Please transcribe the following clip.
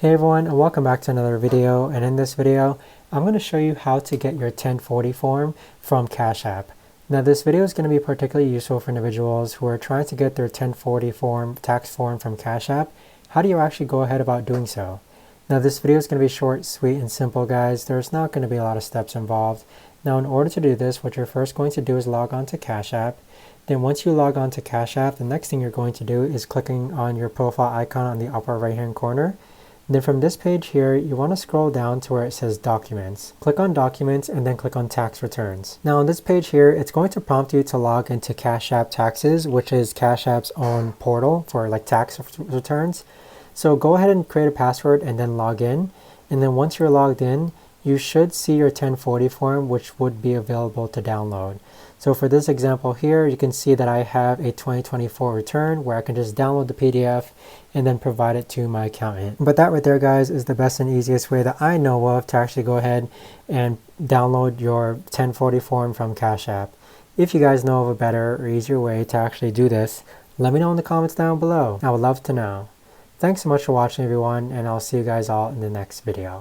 Hey everyone, and welcome back to another video. And in this video I'm going to show you how to get your 1040 form from Cash App. Now this video is going to be particularly useful for individuals who are trying to get their 1040 form, tax form from Cash App. How do you actually go ahead about doing so? Now this video is going to be short, sweet, and simple, guys. There's not going to be a lot of steps involved. Now in order to do this, what you're first going to do is log on to Cash App. Then once you log on to Cash App, the next thing you're going to do is clicking on your profile icon on the upper right hand corner. Then from this page here, you want to scroll down to where it says Documents. Click on Documents and then click on Tax Returns. Now on this page here, it's going to prompt you to log into Cash App Taxes, which is Cash App's own portal for like tax returns. So go ahead and create a password and then log in. And then once you're logged in, you should see your 1040 form, which would be available to download. So for this example here, you can see that I have a 2024 return where I can just download the PDF and then provide it to my accountant. But that right there, guys, is the best and easiest way that I know of to actually go ahead and download your 1040 form from Cash App. If you guys know of a better or easier way to actually do this, let me know in the comments down below. I would love to know. Thanks so much for watching, everyone, and I'll see you guys all in the next video.